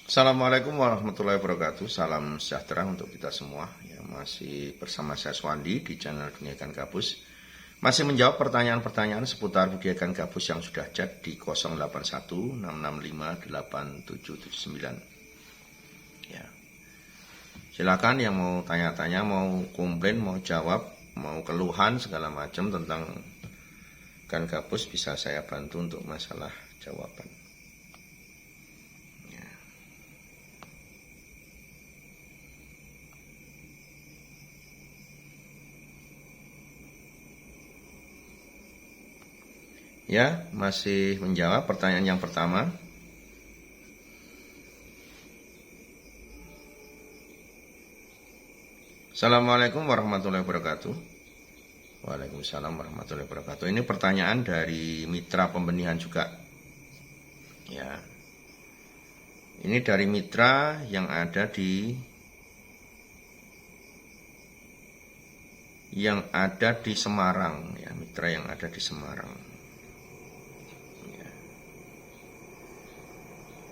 Assalamualaikum warahmatullahi wabarakatuh. Salam sejahtera untuk kita semua. Ya, masih bersama saya Swandi di channel Dunia Ikan Gabus. Masih menjawab pertanyaan-pertanyaan seputar budidaya ikan gabus yang sudah chat di 0816658779. Ya. Silakan yang mau tanya-tanya, mau komplain, mau jawab, mau keluhan segala macam tentang ikan gabus bisa saya bantu untuk masalah jawaban. Ya, masih menjawab pertanyaan yang pertama. Assalamualaikum warahmatullahi wabarakatuh. Waalaikumsalam warahmatullahi wabarakatuh. Ini pertanyaan dari mitra pembenihan juga. Ya. Ini dari mitra yang ada di Semarang, ya, mitra yang ada di Semarang.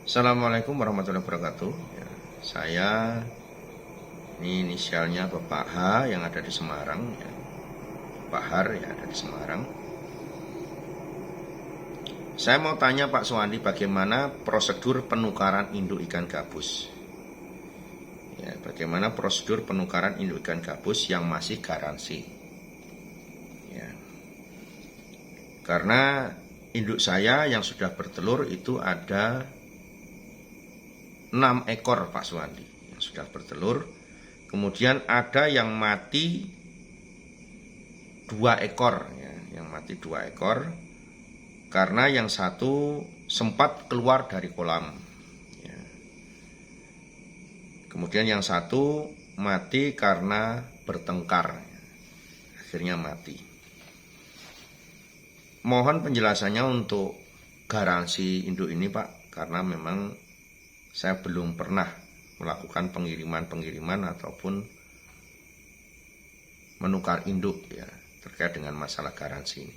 Assalamualaikum warahmatullahi wabarakatuh. Ya, saya ini inisialnya Bapak H yang ada di Semarang, ya. Pak Har yang ada di Semarang. Saya mau tanya Pak Swandi, bagaimana prosedur penukaran induk ikan gabus? Ya, bagaimana prosedur penukaran induk ikan gabus yang masih garansi? Ya. Karena induk saya yang sudah bertelur itu ada 6 ekor Pak Swandi yang sudah bertelur. Kemudian ada yang mati 2 ekor, ya, yang mati 2 ekor karena yang satu sempat keluar dari kolam, ya. Kemudian yang satu mati karena bertengkar, ya. Akhirnya mati. Mohon penjelasannya untuk garansi induk ini Pak, karena memang saya belum pernah melakukan pengiriman ataupun menukar induk, ya, terkait dengan masalah garansi ini.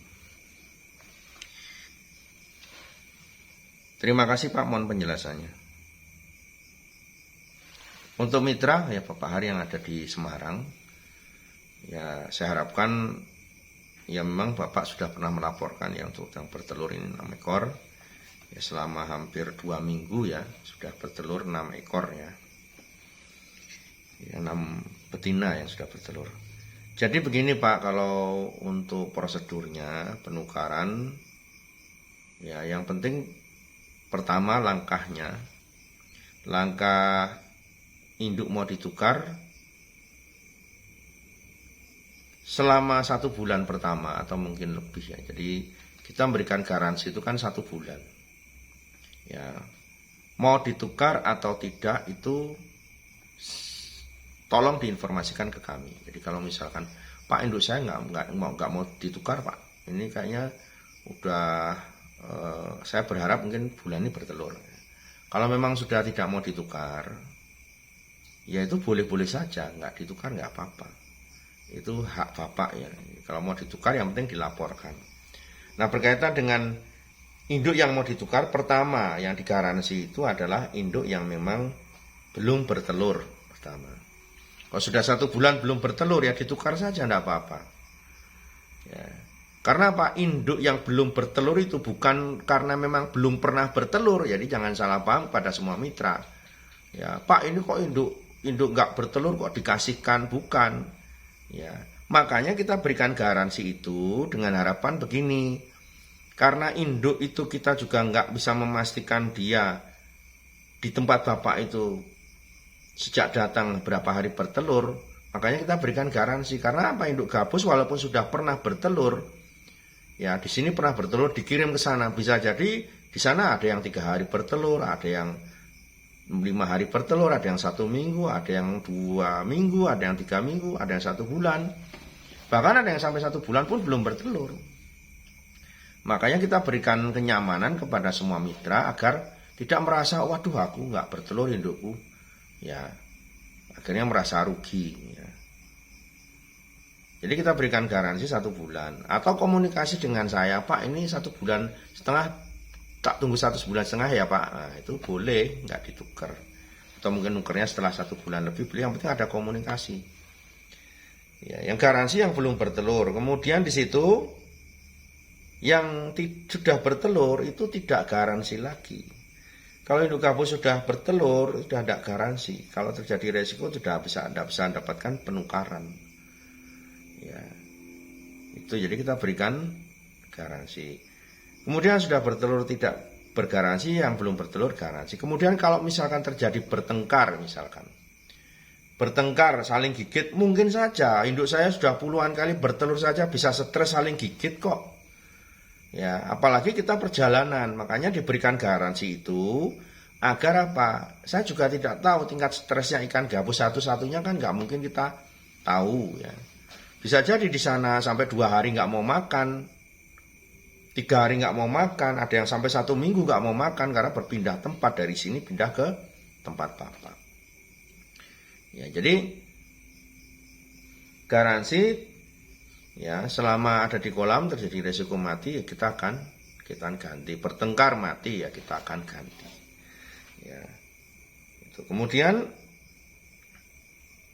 Terima kasih Pak, mohon penjelasannya. Untuk mitra, ya, Bapak Hari yang ada di Semarang, ya, saya harapkan ya memang Bapak sudah pernah melaporkan ya untuk yang bertelur ini 6 ekor. Ya, selama hampir 2 minggu ya sudah bertelur 6 ekor, ya, 6 betina yang sudah bertelur. Jadi begini Pak, kalau untuk prosedurnya penukaran, ya yang penting pertama langkah induk mau ditukar selama 1 bulan pertama atau mungkin lebih, ya. Jadi kita memberikan garansi itu kan 1 bulan. Ya, mau ditukar atau tidak itu tolong diinformasikan ke kami. Jadi kalau misalkan Pak, induk saya nggak mau ditukar Pak, ini kayaknya udah saya berharap mungkin bulan ini bertelur. Kalau memang sudah tidak mau ditukar, ya itu boleh-boleh saja, nggak ditukar nggak apa-apa. Itu hak Bapak, ya. Kalau mau ditukar yang penting dilaporkan. Nah, berkaitan dengan induk yang mau ditukar, pertama yang digaransi itu adalah induk yang memang belum bertelur pertama. Kalau sudah 1 bulan belum bertelur, ya ditukar saja, tidak apa-apa. Ya. Karena Pak, induk yang belum bertelur itu bukan karena memang belum pernah bertelur. Jadi jangan salah paham pada semua mitra. Ya, Pak, ini kok induk nggak bertelur kok dikasihkan, bukan. Ya, makanya kita berikan garansi itu dengan harapan begini. Karena induk itu kita juga nggak bisa memastikan dia di tempat Bapak itu sejak datang berapa hari bertelur, makanya kita berikan garansi. Karena apa, induk gabus walaupun sudah pernah bertelur, ya di sini pernah bertelur dikirim ke sana, bisa jadi di sana ada yang 3 hari bertelur, ada yang 5 hari bertelur, ada yang 1 minggu, ada yang 2 minggu, ada yang 3 minggu, ada yang 1 bulan, bahkan ada yang sampai 1 bulan pun belum bertelur. Makanya kita berikan kenyamanan kepada semua mitra agar tidak merasa, waduh aku nggak bertelur indukku, ya akhirnya merasa rugi, ya. Jadi kita berikan garansi 1 bulan atau komunikasi dengan saya, Pak ini 1,5 bulan tak tunggu 1,5 bulan ya Pak. Nah, itu boleh, nggak ditukar. Atau mungkin nukernya setelah 1 bulan lebih, boleh. Yang penting ada komunikasi. Ya, yang garansi yang belum bertelur. Kemudian di situ yang sudah bertelur itu tidak garansi lagi. Kalau induk gabus sudah bertelur, sudah tidak garansi. Kalau terjadi resiko sudah bisa mendapatkan penukaran. Ya, itu jadi kita berikan garansi. Kemudian sudah bertelur tidak bergaransi, yang belum bertelur garansi. Kemudian kalau misalkan terjadi bertengkar, misalkan bertengkar saling gigit, mungkin saja induk saya sudah puluhan kali bertelur saja bisa stres saling gigit kok. Ya, apalagi kita perjalanan, makanya diberikan garansi itu agar apa? Saya juga tidak tahu tingkat stresnya ikan gabus satu-satunya kan nggak mungkin kita tahu ya. Bisa jadi di sana sampai 2 hari nggak mau makan, 3 hari nggak mau makan, ada yang sampai 1 minggu nggak mau makan karena berpindah tempat dari sini pindah ke tempat Bapak. Ya, jadi garansi ya selama ada di kolam terjadi resiko mati ya kita akan ganti. Bertengkar mati ya kita akan ganti. Ya. Itu. Kemudian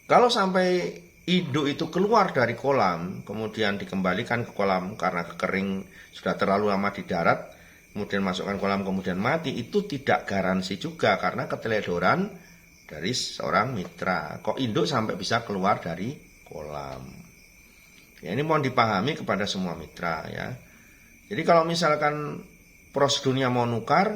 kalau sampai induk itu keluar dari kolam, kemudian dikembalikan ke kolam karena kering sudah terlalu lama di darat, kemudian masukkan kolam kemudian mati, itu tidak garansi juga karena keteledoran dari seorang mitra. Kok induk sampai bisa keluar dari kolam? Ya, ini mohon dipahami kepada semua mitra ya. Jadi kalau misalkan prosedurnya mau nukar,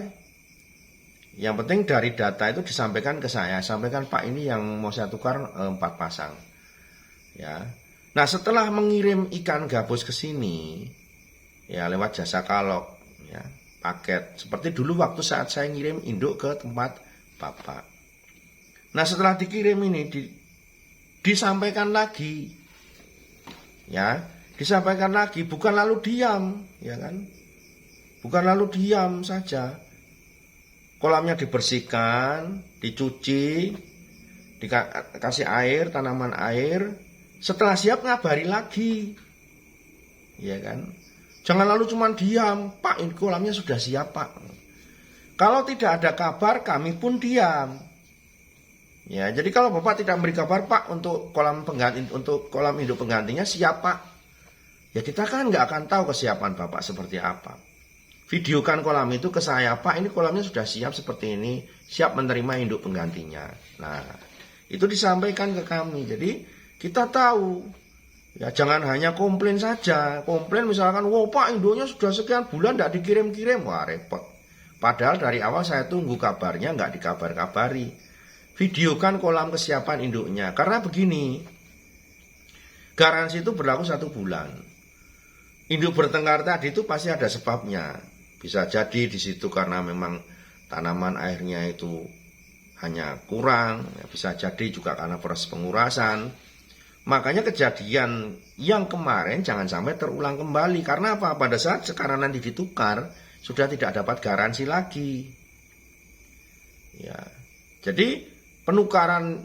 yang penting dari data itu disampaikan ke saya, sampaikan Pak ini yang mau saya tukar 4 pasang. Ya. Nah, setelah mengirim ikan gabus ke sini ya lewat jasa kalok ya, paket seperti dulu waktu saat saya ngirim induk ke tempat Bapak. Nah, setelah dikirim ini disampaikan lagi. Ya, disampaikan lagi, bukan lalu diam, ya kan? Bukan lalu diam saja. Kolamnya dibersihkan, dicuci, dikasih air, tanaman air. Setelah siap ngabari lagi. Ya kan? Jangan lalu cuma diam, Pak, ini kolamnya sudah siap, Pak. Kalau tidak ada kabar, kami pun diam. Ya, jadi kalau Bapak tidak memberi kabar, Pak, untuk kolam pengganti, untuk kolam induk penggantinya siapa? Ya kita kan nggak akan tahu kesiapan Bapak seperti apa. Videokan kolam itu ke saya, Pak, ini kolamnya sudah siap seperti ini, siap menerima induk penggantinya. Nah, itu disampaikan ke kami. Jadi kita tahu. Ya jangan hanya komplain saja. Komplain misalkan, wah Pak, induknya sudah sekian bulan nggak dikirim-kirim, wah repot. Padahal dari awal saya tunggu kabarnya nggak dikabar-kabari. Videokan kolam kesiapan induknya. Karena begini, garansi itu berlaku 1 bulan. Induk bertengkar tadi itu pasti ada sebabnya. Bisa jadi di situ karena memang tanaman airnya itu hanya kurang. Bisa jadi juga karena proses pengurasan. Makanya kejadian yang kemarin jangan sampai terulang kembali. Karena apa? Pada saat sekarang nanti ditukar, sudah tidak dapat garansi lagi. Ya, jadi penukaran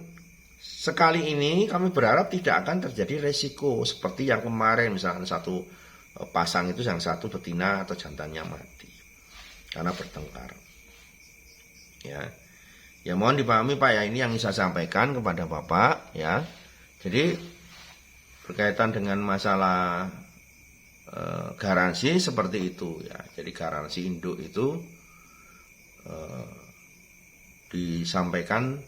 sekali ini kami berharap tidak akan terjadi resiko seperti yang kemarin, misalkan 1 pasang itu yang 1 betina atau jantannya mati karena bertengkar. Ya mohon dipahami Pak ya, ini yang saya sampaikan kepada Bapak ya. Jadi berkaitan dengan masalah garansi seperti itu ya. Jadi garansi induk itu disampaikan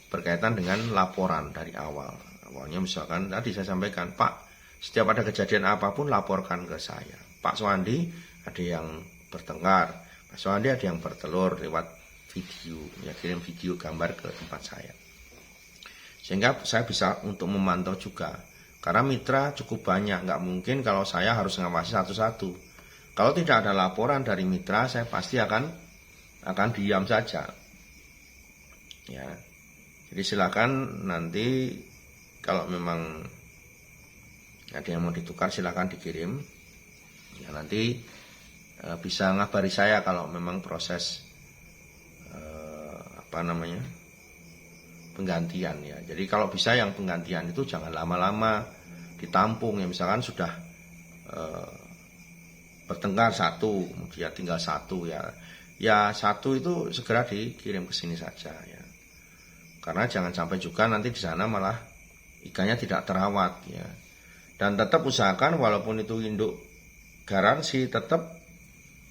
berkaitan dengan laporan dari awal. Awalnya misalkan tadi saya sampaikan, Pak, setiap ada kejadian apapun laporkan ke saya. Pak Suwandi ada yang bertengkar, Pak Suwandi ada yang bertelur lewat video, ya kirim video gambar ke tempat saya. Sehingga saya bisa untuk memantau juga. Karena mitra cukup banyak, nggak mungkin kalau saya harus ngawasi satu-satu. Kalau tidak ada laporan dari mitra, saya pasti akan diam saja. Ya. Jadi silakan nanti kalau memang ada yang mau ditukar silakan dikirim. Ya nanti bisa ngabari saya kalau memang proses penggantian ya. Jadi kalau bisa yang penggantian itu jangan lama-lama ditampung ya, misalkan sudah bertengkar satu, kemudian tinggal satu ya satu itu segera dikirim ke sini saja ya. Karena jangan sampai juga nanti di sana malah ikannya tidak terawat ya. Dan tetap usahakan walaupun itu induk garansi tetap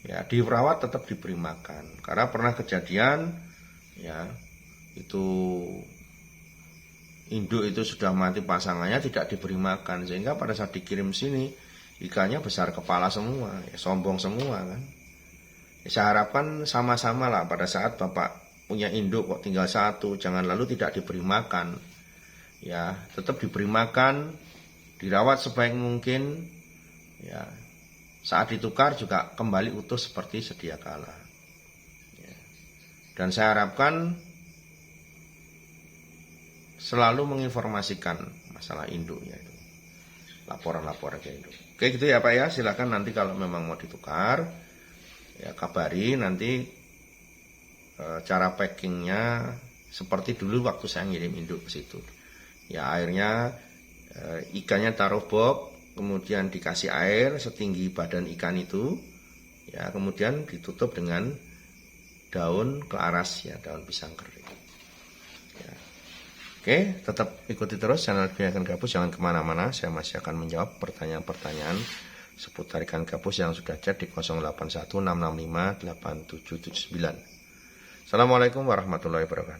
ya dirawat, tetap diberi makan. Karena pernah kejadian ya itu induk itu sudah mati pasangannya tidak diberi makan, sehingga pada saat dikirim sini ikannya besar kepala semua ya, sombong semua kan ya. Saya harapkan sama-sama lah pada saat Bapak punya induk kok tinggal satu, jangan lalu tidak diberi makan ya, tetap diberi makan, dirawat sebaik mungkin ya, saat ditukar juga kembali utuh seperti sedia kala ya. Dan saya harapkan selalu menginformasikan masalah induknya itu, laporan-laporan ke induk. Oke gitu ya Pak ya, silakan nanti kalau memang mau ditukar ya kabari nanti cara packingnya seperti dulu waktu saya ngirim induk ke situ ya. Airnya ikannya taruh box, kemudian dikasih air setinggi badan ikan itu ya, kemudian ditutup dengan daun kelaras ya, daun pisang kering ya. Oke, tetap ikuti terus channel Ikan Gabus, jangan kemana-mana. Saya masih akan menjawab pertanyaan-pertanyaan seputar ikan gabus yang sudah chat di 0816658779. Assalamualaikum warahmatullahi wabarakatuh.